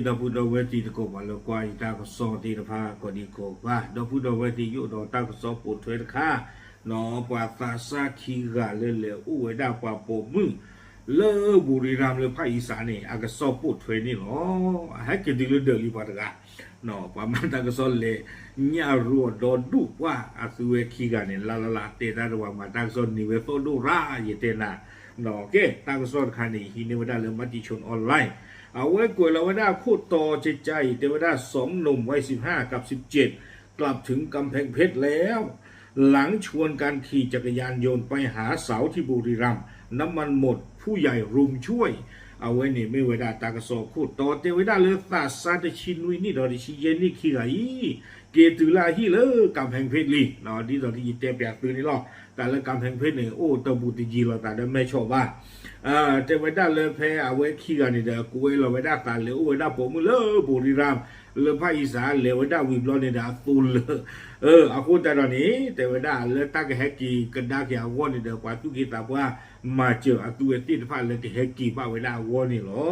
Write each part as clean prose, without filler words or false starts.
ดอพุดเวทีตะโกว่าละกว่าอีตาก็ซอตีตะพาก็ดีโกว่าดอพุดเวทีอยู่ดอตาก็ซอปูถวยตะค่าเนาะปว่าตาซาคีกะเลอู้เวดาปว่าปมึเลบุรีรัมย์เลภาคอีสานนี่อากาศอปูถวยนี่เนาะให้กินดิเลเดลีปาตะกะเนาะปว่ามันตากซอเลญารัวดอดุว่าอาสุเวคีกะนี่ลาเตตาระว่ามาตากซอนี่เวโตดูราเยเตนะเนาะเกตากซอคันนี่ฮินิวดาเลมติชนออนไลน์เอาไว้กวยลาวดาคู่ต่อใจเทวดาสองหนุ่มวัย15กับ17กลับถึงกำแพงเพชรแล้วหลังชวนการขี่จักรยานยนต์ไปหาเสาที่บุรีรัมย์น้ำมันหมดผู้ใหญ่รุมช่วยเอาไว้นี่ไม่เวดาตากระสอคู่ต่อเทวดาเลตาซาเตชินุยนี่ดอดิชิเยนี่ขี้ไหลเกตุลาฮีเลกำแพงเพชรลีเนาะที่ดอที่เตะแปะปืนนี่หรอแต่ละกำแพงเพชรเนี่ยโอ้ตะบูติจีเราแต่ได้ไม่ชอบว่าเทวดาเลแพ้เอาไว้ขี้กันนี่เด้อกูเวลาเวดาตาเลโอ้เวดาผมเลบุรีรัมย์เลภาคอีสานเลเวดาวิบลอนี่เด้อตุลอากูแต่ตอนนี้เทวดาเลตักแฮกกี้กันดากี่อาวนี่เด้อกว่าทุกกีตาว่ามาเจอตัวเอติดฟ้าเลแฮกกี้ป้าเวดาอาวนี่หรอ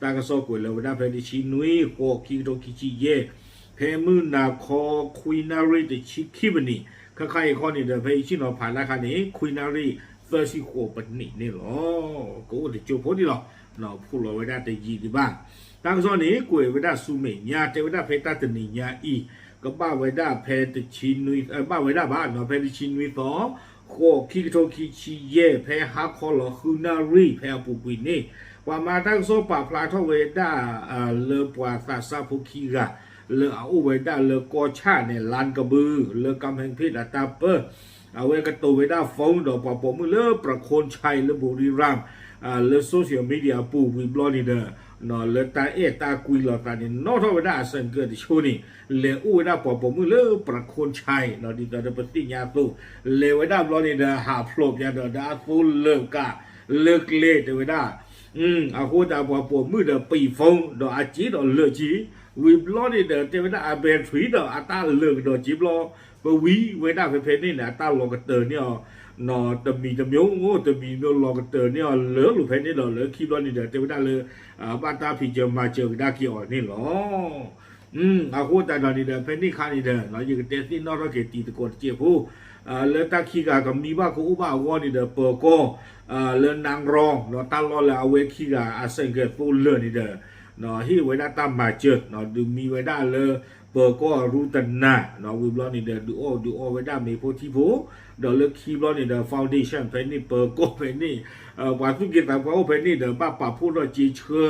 ตากระสอกวยเลเวดาเพดิชินุยโคคิโตคิจิเยเพมือนาคอคุยนารีเดชิคิบนี่ข้าๆข้อนี้เด้อเพชิโนผ่านราคานี้คุยนารี30ขวบนี่หรอกูจะจูบพอดีหรอเนาะพูดเราไว้ได้แต่ยีดีบ้างตั้งส่วนนี้กูไว้ได้สุเมญาเทวดาเพตาตนิญาอีก็บ้าไว้ได้เพตชินุยบ้าไว้ได้บ้านเนาะเพตชินุยต่อโคคิโตคิชิเยเพฮักคอลคุนารีเพปุปินี่ว่ามาตั้งโซปาพลาทเวด้าเลปวาซาซาพุคิกาเลเอาไว้ได้เลกอชาเนี่ยลานกระบือเลกำแพงเพชรตาเปอร์เอาไว้กระตูไว้ได้ฟงดอกปอปมือเลประโคนชัยเลบุรีรัมย์เลโซเชียลมีเดียปูวิบลอนี่เด้อนอเลตาตากุยลอตานี่นอทไว้ได้สังเกตชูนี่เลอู้ไว้ได้ปอมือเลประโคนชัยนอดิตาเดปติญาตุเลไว้ได้บลอนี่เด้อหาพลบยาเด้อดาฟูเลิกกะเลิกเลไว้ได้อาโคตาปอมือเด้อปีฟงดอกอาจีดอกเลจีวิบลอนี่เด้อเทวดาอาเบนทรีเด้ออาตาเลิกดอกจิบลอปวีเวดาเพนี่นะตาลอกเตอร์เนี่ยนอตมีตะมิงโง่ตมีโนลอกเตอร์เนี่ยเหลือหรือเพนี่เหลือคีบลอนี่เด้อเทวดาเลยบ้านตาพิจมาเจอดากี่อ่อนนี่หรออาโคตาดอนี่เด้อเพนี่คานี่เด้อเราอยู่กับเตสินอรเกตีตะกดเจียผู้เลตาคีกากับมีบ้ากูอุบ้าวอนี่เด้อเปอร์โกเลนางรองเนาะตาลอลเอาเวคีกาอาเซงเกฟูเลนี่เด้อเนาะที่เวดาตามมาเจอเนาะดูมีเวดาเลยเปิดก็รู้ตันนะเนาะวิบลอนี่เดดูโอไว้ได้มีโพธิโพเดเลือกคีบลอนี่เดฟาวเดชั่นเพนนี่เปิดก็เพนนี่วันทุกกิจแต่พอเพนนี่เดป้าป่าพูดว่าจีเชอ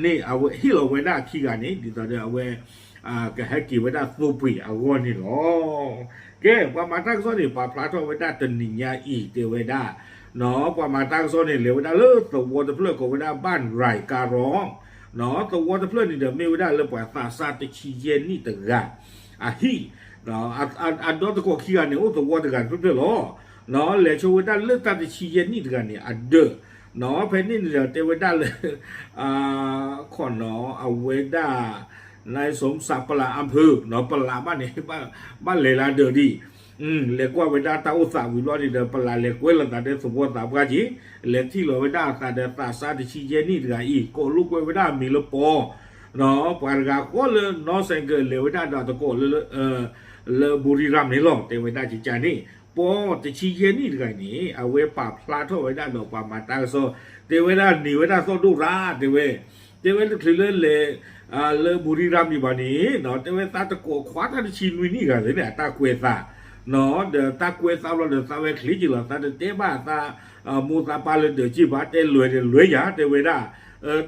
นี่เอาไว้ที่เราไว้ได้คีกันนี่ดีต่อเดเอาไว้ก็ให้กี่ไว้ได้ฟูปีเอาไว้นี่หรอแกว่ามาตั้งโซนี่ป่าพลาทไว้ได้ตันนิยาอีเตไว้ได้เนาะว่ามาตั้งโซนี่เหลวได้เลิกตัววัวตัวเพื่อนก็ไว้ได้บ้านไร่การ้องเนาะตัววอเตอร์เพลนนี่เดี๋ยวไม่ได้เลยปล่อยตาซาติชีเยนนี่ต่างกันฮีเนาะดอตก็ขี้กันเนี่ยโอ้ตัววอเตอร์กันเพื่อนๆล้อเนาะเลยช่วยได้เลือกตาติชีเยนนี่ต่างกันเนี่ยเด้อเนาะเพนนี่เดี๋ยวเทวดาเลยขอเนาะเอาไว้ได้นายสมศักดิ์ปลาอำเภอเนาะปลาบ้านนี่บ้านเลลาเดอดีเรียกว่าเวลาตาอุตสาหวิโรจน์เดินปลาเรียกว่าเราได้สมบูรณ์ตามกันจีเรียกที่เราเวลาตาเดินตาซาดิชิเยนี่ถึงอีกก็ลูกเวลามีละปอเนาะปาร์กาก็เลยน้องเซงเกอร์เลยเวลาดอตโกเลยบุรีรัมย์นี่หรอกแต่เวลาจิจานี่ปอดิชิเยนี่ถึงนี่เอาไว้ปาพลาทเวลาดอกปามาตาโซแต่เวลานี่เวลาโซดูราแต่เวลาคือเลยบุรีรัมย์นี่บ้านี้เนาะแต่เวลาตาตะโกขวาตาดิชินุยนี่กันเลยเนี่ยตาเกวตาเนาะเดี๋ยวตาเกวซาเราเดี๋ยวตาเวคลิจิเราตาเดี๋ยวเตบ้าตามูตาปาเลยเดี๋ยวจีบาเตลวยยาเดี๋ยวเวลา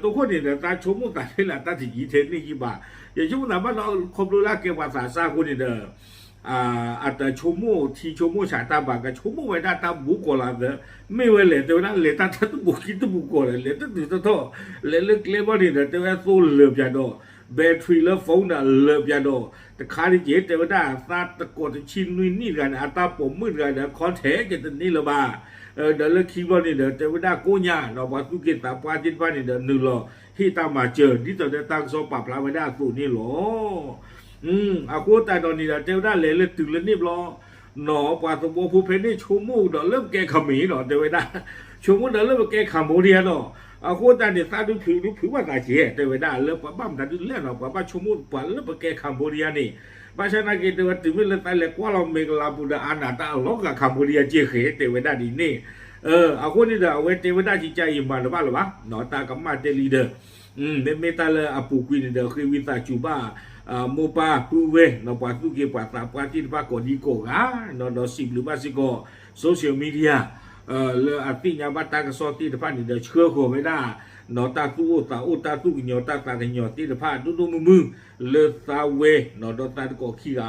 ตัวคนนี่เดี๋ยวตาชมมุตาที่ละตาที่ยีเทนนี่จีบาอย่างชมมุตาบ้านเราครบรู้ละเกี่ยวกับภาษาคนนี่เด้ออาจจะชมมุที่ชมมุฉาตาบากกับชมมุเวลาตาบุกโกลาเด้อไม่เวลเดี๋ยวนั้นเลยตาต้องบุกคิดต้องบุกโกเลยเลยต้องถือต้องเลยเล็กบ้านนี่เดี๋ยวว่าสู้เลือบยาโดแบตเตอรี่แล้วฟงน่ะเลือบยาโดแต่คาริเจแต่ว่าได้ซาตะโกดชินนี่กันอาตาผมมืดกันเดี๋ยวคอนเทกันนี่ละบ้าเดี๋ยวเลิกคิดว่านี่เดี๋ยวแต่ว่าได้กูเนี่ยเราบอกทุกกิจตาปาจินบ้านนี่เดี๋ยวนึกหรอที่ตามมาเจอที่ตอนได้ตั้งโซปาพลาไว้ได้สูนี่หรออากูแต่ตอนนี้เดี๋ยวเจ้าได้เลยตื่นเลยนี่หรอหนอปาสมบูผู้เพนนี่ชูมูเดี๋ยวเริ่มแกขมีเนาะเดี๋ยวได้ชูมูเดี๋ยวเริ่มแกขโมเดียเนาะ อาโคตรเนี่ยตาดูผิวว่าตาเจี๊ยแต่เวลาเลิกป้าบ้ามตาดูเล่นเอาป้าชมุดป้าเลิกไปแก่คัมโบเดียนี่ภาษาหน้ากิจวัตถุมิเลตาเล็กว่าเราเมกลาบุดาอานาตาล็อกกับคัมโบเดียเจี๊ยแต่เวลาดีนี่อาคนนี่เด้อเวทเวลาจิตใจยิ่งมาหรือเปล่าเนาะตากำมาเตลีเด้อเมตาเลอปูกุยนี่เด้อคือวิตาจูบ้าโมปาปูเวเนาะปัจจุบันปัจจุบันที่ป้ากอดีโกะเนาะสิบหรือว่าสิโกโซเชียลมีเดียเลออาทิตย์ยาบัตตากระสอบที่ป้านี่เด้อเชื่อหัวไม่ได้เนาะตาตู้กินยอตากินยอที่ป้าดูมือเลอตาเวเนาะตาโกขี้อา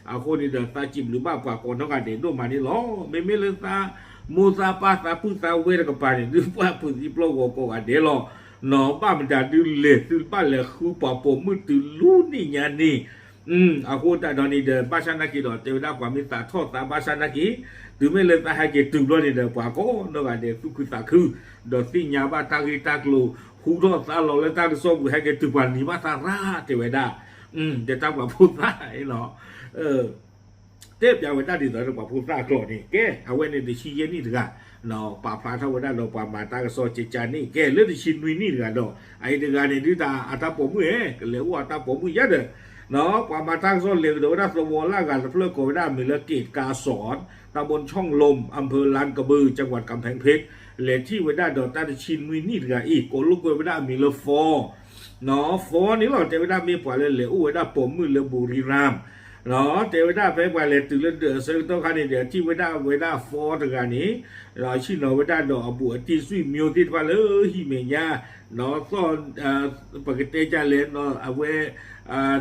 อาคนนี่เด้อตาจิบหรือว่าปากก่อนเนาะกันเด็กดูมานี่ล้อไม่เลอตามูซาปาตาพุตาเวรกับปานี่ดูว่าพุทธิปลอกโกกันเดลอเนาะป้ามันจะดูเละดูป้าเลยคือปอบผมมือตื่นรู้นี่ยานี่อาโคตาดอนี่เดภาษานักกีฬาเทวดาความมีตาทอดตาภาษานักกีดูไม่เลยตาให้เกิดตื่นรู้นี่เดปากโกเนาะกันเดทุกตาคือดอสิญญาบาตากิตากลูหูรอดตาหล่อเลยตาก็สอบให้เกิดตื่นวันนี้มาตาราเทวดาเดี๋ยวตาว่าพูดได้เนาะเทพยาวดาดีต่อเราพูดซากรอนี่แกเอาไว้ในดิชีเยนี่ถึงอ่ะเนาะป่าพระเท่านั้นเราป่ามาตากระสอจิจานี่แกเลือดชินวินี่ถึงอ่ะเนาะไอ้เรื่องนี้ดิตาอัตาผมมือก็เลยว่าอัตาผมมือยัดเนาะป่ามาตากระสอเลี้ยงเดี๋ยวได้สมบูรณ์ละกันเพื่อโกวิดามีละเกตกาสอนตำบลช่องลมอำเภอลานกระบือจังหวัดกำแพงเพชรเลที่วิดาดอตาชินวินี่ถึงอ่ะอีกโกลูกวิดามีละฟอเนาะฟอนี่เราเทวิดามีป่าเลยวิดาผมมือละบุรีรัมย์เนาะเทวดาไปเลยตื่นเดือดเสกต้องการเดียที่เวดาฟอร์ตกันนี้เราชิโนเวดาดอกบัวที่สุยมิวที่ว่าเลยฮิเมียเนาะซ้อนปกติจะเล่นเนาะเอาไว้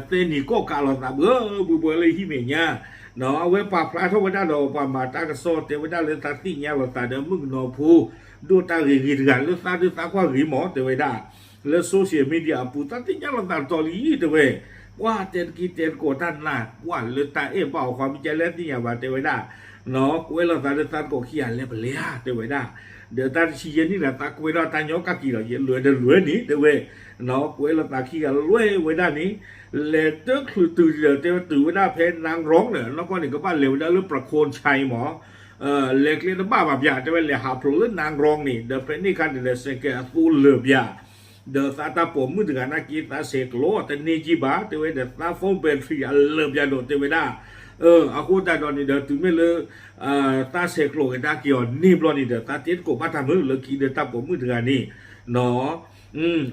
เตนิโกกาลตาบัวเลยฮิเมียเนาะเอาไว้ปากพระทวดาดอกปามาตากระโซเทวดาเลยตัดที่ยาวตาเดิมมึงนอพูดูตาหรีกันแล้วตาควาหรีหมอเทวดาแล้วโซเชียลมีเดียปูตัดที่ยาวตาตอลีเทวว่าเจนกีเจนโกท่านน่ะว่าเลยตาเปล่าความวิจัยเล่นที่อย่างว่าเทวดาเนาะเวลาตาเดินตาโกขี้อะไรไปเลยเทวดาเดี๋ยวตาชี้ยันนี่แหละตาเวลาตาโยกกี่เราเย็นรวยเดินรวยนี่เทวเนาะเวลาตาขี้กันรวยเวลานี้เลยตึกคือตื่นเดี๋ยวตื่นเวลาเพลนนางร้องเนี่ยแล้วก็นี่ก็บ้านเร็วได้หรือประโคนชัยหมอเล็กเลี้ยงบ้าแบบยาจะเป็นเลยหาพลุนางร้องนี่เดี๋ยวเป็นนี่กันเดี๋ยวเสกฟูเลือบยาเดี๋ยวตาผมมือถึงนักกีฬาเสกโลแต่นี่จีบ้าเทวดาตาฟงเป็นฟรีเลือบยาโดดเทวดาอากูตาดอนนี่เดี๋ยวถึงไม่เลยตาเสกโลกับตาเกี่ยวนี่บล้อนี่เดี๋ยวตาเตี้ยกูบ้าทำมือเลยกีเดี๋ยวตาผมมือถึงนี่เนาะ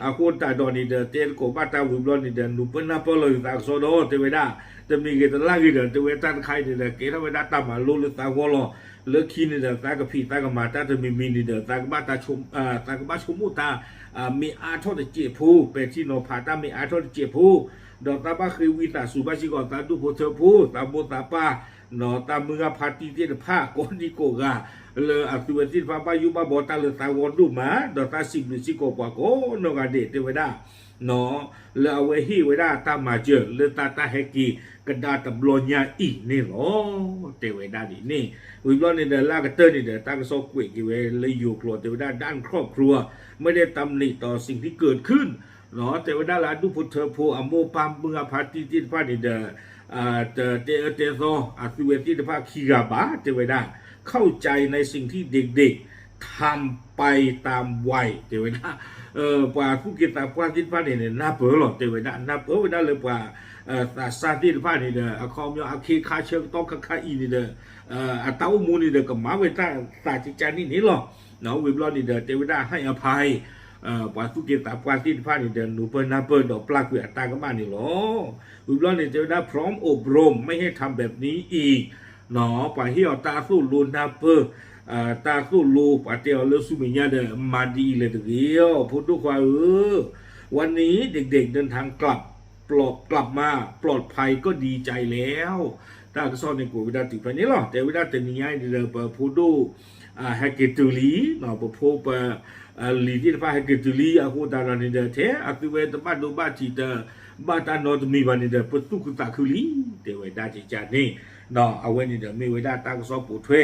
อากูตาดอนนี่เดี๋ยวเตี้ยกูบ้าทำมือบล้อนี่เดี๋ยวนุเป็นนับเลยตาโซโดเทวดาแต่มีเกตลากีเดี๋ยวเทวดาใครเดี๋ยวเกตเทวดาตามมาลุ้นตาวอลเลือกขี้นี่เดี๋ยวตากับพี่ตากับมาตาจะมีนี่เดี๋ยวตากับบ้าตาชมตากับบ้าชมมุตามีอาทอดเจี๊ยบผู้เป็นที่โนพาตามีอาทอดเจี๊ยบผู้ดอกตาบ้าคือวิตาสุบาชิกอตาดูโพเทผู้ตาโบตาป้าเนาะตามือพาตีเตี้ยผ้าก้นดีโกกาเลยอัตุเวทิฟ้าป้ายุบาบอตาเลยตาวอนดูมาดอกตาสิบหรือสิโกปะโกโนกาเดเทวดาเนาะเลยเอาไว้ฮีเวดาตามาเจอเลยตาเฮกีกระดาษตบลอนยาอีนี่หรอเทวดาดินี่วิบลอนนี่เดลากระเตอร์นี่เดตั้งโซกุยกิเวเลยอยู่ครัวเทวดาด้านครอบครัวไม่ได้ตำหนิต่อสิ่งที่เกิดขึ้นเนาะเทวดาลาดูพุทธโพอโมปามเมือพาติติพานี่เดเตโซอัตุเวติพาคีกาบาเทวดาเข้าใจในสิ่งที่เด็กๆทำไปตามวัยเทวดาป่าผู้กิจตาความติดพานี่น่าเปื่อหรอเทวดาน่าเปื่อเวลาเลยป่าสาธิตพานี่เด้อคอมยอเคคาเชิงต้องคาอีนี่เด้อเต้ามูนี่เด้อกับหมาเวต้าตาจิจานี่หรอเนาะวิบลอนี่เด้อเทวดาให้อภัยป่าทุกิตาความติดพานี่เด้อหนูเปิ้ลนาเปิ้ลดอกปลาเกลือตากับบ้านนี่หรอวิบลอนี่เทวดาพร้อมอบรมไม่ให้ทำแบบนี้อีกเนาะป่าเหี่ยวตาสู้ลูนาเปิ้ลตาสู้ลูป่าเตียวเลือสุมิญาเด้อมาดีเลยทีเดียวพูดด้วยความวันนี้เด็กๆเดินทางกลับมาปลอดภัยก็ดีใจแล้วตากระสอนในกูวิดาติไปนี่หรอแต่วิดาตินี่ไงเดี๋ยวไปพูดดูแฮกเกตุลีเนาะไปพูดไปลีที่ฟ้าแฮกเกตุลีอากูตารานี่เดี๋ยวเทอาคือเวทบ้านดูบ้านจีเดบ้านตานอตมีบ้านนี่เดี๋ยวประตูกุตาคุลีเดี๋ยววิดาจิจานี่เนาะเอาไว้นี่เดี๋ยวมีวิดาตากระสอนปูถ้วย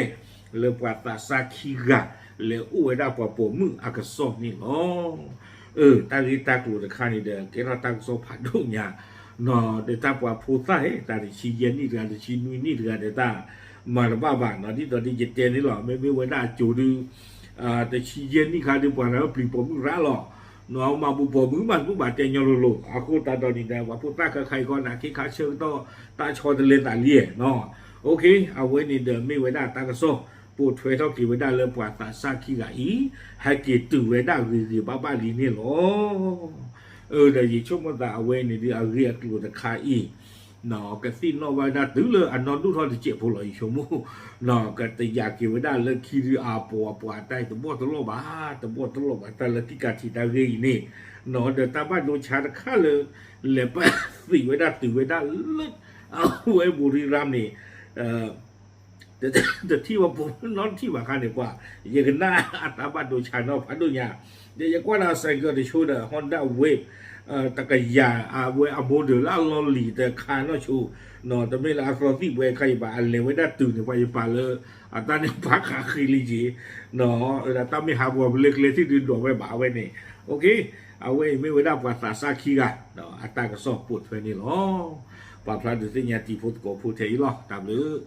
เลือปวดตาซาคิกะเลืออู้วิดาปวดปวดมืออากระสอนนี่เนาะตาลีตากลูตะคานี่เด้อเกเราตากโซผัดดุญาเนาะเดตาปวาพูดซะตาดิชีเย็นนี่เด้อดิชีนุยนี่เด้อเดตามาละบ้าเนาะที่ตอนที่เจเจนี่หรอไม่เวลาจูดู แต่ชี้เย็นนี่ค่ะเดี๋ยวปล่อยปลีผมร้าหรอเนาะมาบุปผมือมันผู้บาดเจ็บยอโลอากูตาตอนนี้แต่ว่าผู้ตาใครก็นะคิดขาเชิงต่อตาชอตะเลตาเลี่ยเนาะโอเคเอาไว้ในเดิมไม่ไว้ได้ตากระโซปูถวยเท่ากี่ไว้ได้เลยปวดตาซาขี้กะอีให้กี่ตื่นไว้ได้หรือบ้าลีนี่หรอเดี๋ยวยิ่งช่วงมันตาเอาไว้ในเดี๋ยวเรียกตัวตะคาอีเนาะก็สิ้นนอไว้ได้ตื่นเลยอันนอนดูทอดเจ็บพอเลยชั่วโมงเนาะก็แต่อยากกี่ไว้ได้เลยขี้รืออาปัวได้ตัวบตลบแต่ละที่การที่ตาเรียนี่เนาะเดี๋ยวตาบ้านโดนชาตะข้าเลยเลยไปสิไว้ได้ตื่นไว้ได้เลิศเอาไว้บุรีรัมย์นี่แต่ที่ว่าผมนอนที่ว่ากันดีกว่าอย่างนั้นอัตราบัตรโดยชาโนพันธุ์เนี่ยเดี๋ยวกว่าเราใส่ก็ได้ชูเดอร์ฮอนด้าเวฟตะกี้ยาเวฟโมเดลล่าลอลีแต่คานอชูเนาะแต่ไม่ละอัตราที่เวฟใครบ้าเลยไว้ได้ตื่นไปไปเลยอัตราเนี่ยพักขาคีรีจีเนาะแต่ถ้าไม่หาบัวเล็กๆที่ดึงดอกไว้บ่าไว้นี่โอเคเอาไว้ไม่ไว้ได้ภาษาซาคีกันเนาะอัตราก็สอบปวดไว้นี่หรอปลาพลาดดูสิเนี่ยที่พูดก็พูดเที่ยวหรอตามเลย